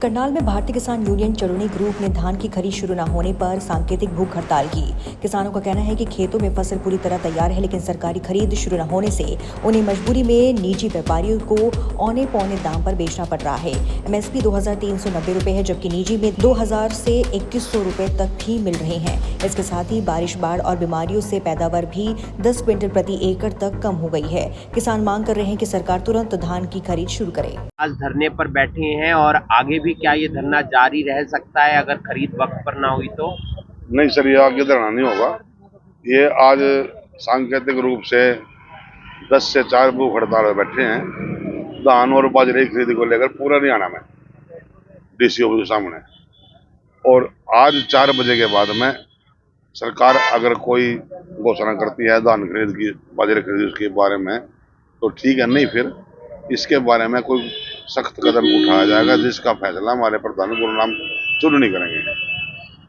करनाल में भारतीय किसान यूनियन चरुनी ग्रुप ने धान की खरीद शुरू न होने पर सांकेतिक भूख हड़ताल की। किसानों का कहना है कि खेतों में फसल पूरी तरह तैयार है, लेकिन सरकारी खरीद शुरू न होने से उन्हें मजबूरी में निजी व्यापारियों को औने पौने दाम पर बेचना पड़ रहा है। एमएसपी 2390 रुपए है, जबकि निजी में 2000 से 2100 रुपए तक ही मिल रहे हैं। इसके साथ ही बारिश, बाढ़ और बीमारियों से पैदावार भी 10 क्विंटल प्रति एकड़ तक कम हो गई है। किसान मांग कर रहे हैं कि सरकार तुरंत धान की खरीद शुरू करे। आज धरने पर बैठे हैं और आगे भी क्या ये धरना जारी रह सकता है अगर खरीद वक्त पर ना हुई तो? नहीं सर, ये आगे धरना नहीं होगा। ये आज सांकेतिक रूप से 10 से 4 भूख हड़ताल में बैठे हैं धान और बाजरे की खरीद को लेकर पूरा हरियाणा में डीसी ऑफिस के सामने। और आज 4 बजे के बाद में सरकार अगर कोई घोषणा करती है धान खरीद की, बाजरे खरीद के बारे में तो ठीक है, नहीं फिर इसके बारे में कोई सख्त कदम उठाया जाएगा, जिसका फैसला हमारे प्रधान गुरुनाम चुन नहीं करेंगे।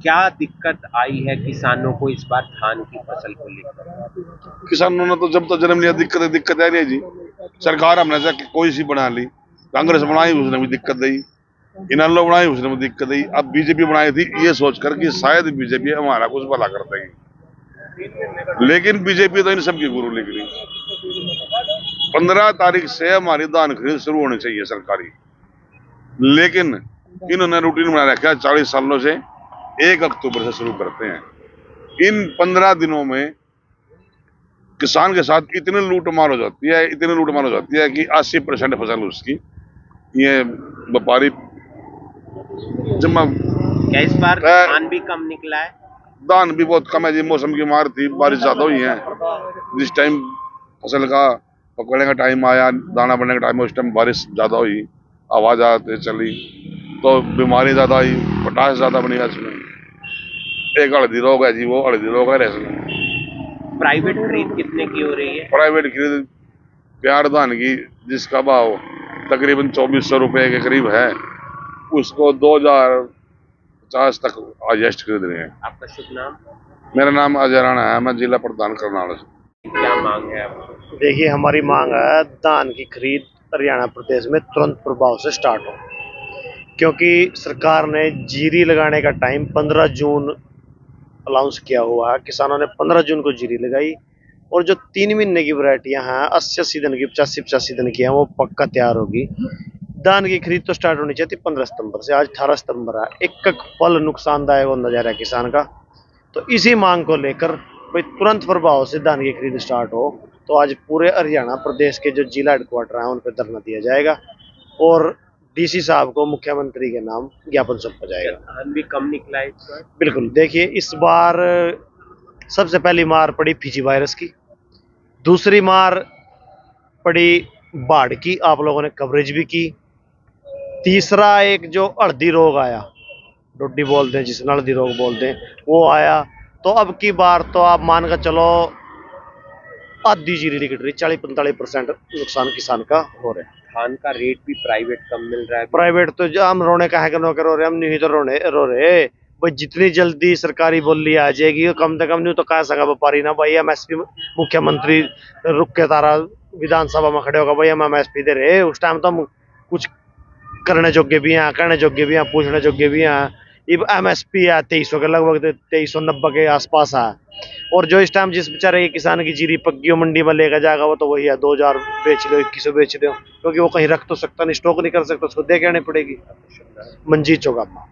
क्या दिक्कत आई है किसानों को इस बार धान की फसल को लेकर? किसानों ने तो जब तक जन्म लिया दिक्कत आ रही है जी। सरकार हमने से कोई सी बना ली, कांग्रेस बनाई उसने भी दिक्कत दी, इनालो बनाई उसने भी दिक्कत दी, अब बीजेपी बनाई थी ये सोचकर कि शायद बीजेपी हमारा कुछ भला कर देगी, लेकिन बीजेपी तो इन सबकी गुरु निकली। 15 तारीख से हमारी धान खरीद शुरू होनी चाहिए सरकारी, लेकिन इन्होंने रूटीन बना रखा है 40 सालों से 1 अक्टूबर से शुरू करते हैं। इन 15 दिनों में किसान के साथ इतनी लूटमार हो जाती है कि 80% फसल उसकी ये व्यापारी जमा। क्या इस बार धान भी कम निकला है? धान भी बहुत कम है जी, मौसम की मार थी, बारिश ज्यादा हुई है। जिस टाइम फसल का पकड़ने का टाइम आया, दाना बनने का टाइम, उस टाइम बारिश ज्यादा हुई, आवाज आते चली तो बीमारी ज्यादा आई, पोटाश ज्यादा बनी इसमें। एक हल्दी रोग है जी, वो हल्दी रोग है। प्राइवेट खरीद कितने की हो रही है? प्राइवेट खरीद प्यार धान की जिसका भाव तकरीबन 2400 रुपए के करीब है, उसको 2050 तक एडजस्ट खरीद रहे हैं। आपका शुभ नाम? मेरा नाम अजय राणा है, मैं जिला प्रधान करनाल से। क्या मांग है आपकी? देखिए, हमारी मांग है धान की खरीद हरियाणा प्रदेश में तुरंत प्रभाव से स्टार्ट हो, क्योंकि सरकार ने जीरी लगाने का टाइम 15 जून अनाउंस किया हुआ है। किसानों ने 15 जून को जीरी लगाई और जो 3 महीने की वैरायटियां हैं 80-80 दिन की, 85-85 दिन की हैं, वो पक्का तैयार होगी। धान की खरीद तो स्टार्ट होनी चाहिए 15 सितंबर से, आज 18 सितंबर है। एक पल नुकसानदायक होता जा रहा है किसान का। तो इसी मांग को लेकर भाई तुरंत प्रभाव से धान की खरीद स्टार्ट हो, तो आज पूरे हरियाणा प्रदेश के जो जिला हेडक्वार्टर हैं उन पर धरना दिया जाएगा और डीसी साहब को मुख्यमंत्री के नाम ज्ञापन सौंपा जाएगा। धान भी कम निकला है इस बार? बिल्कुल। देखिए, इस बार सबसे पहली मार पड़ी फिजी वायरस की, दूसरी मार पड़ी बाढ़ की, आप लोगों ने कवरेज भी की, तीसरा एक जो हल्दी रोग आया, डोडी बोलते हैं जिसे, हल्दी रोग बोलते हैं, वो आया। तो अब की बार तो आप मान कर चलो आधी जीरी निकल रही, 40-45% नुकसान किसान का हो रहा है। धान का रेट भी प्राइवेट कम मिल रहा है। प्राइवेट तो जो हम रोने का है रो रहे, हम नहीं तो रो रहे भाई। जितनी जल्दी सरकारी बोली आ जाएगी कम से कम नहीं तो कह सका व्यापारी ना भाई एमएसपी, मुख्यमंत्री रुक के तारा विधानसभा में खड़े होगा भाई हम एमएसपी दे रहे। उस टाइम तो हम कुछ करने योग्य भी हैं, कहने योग्य भी हैं, पूछने योग्य भी हैं। अब एमएसपी है 2300 के लगभग, 2390 के आसपास है। और जो इस टाइम जिस बेचारे किसान की जीरी पक्की मंडी में लेकर जाएगा वो तो वही है 2000 बेच लो, 2100 बेच दो, क्योंकि वो कहीं रख तो सकता नहीं, स्टॉक नहीं कर सकता, उसको दे के आनी पड़ेगी। मंजीत चौगामा।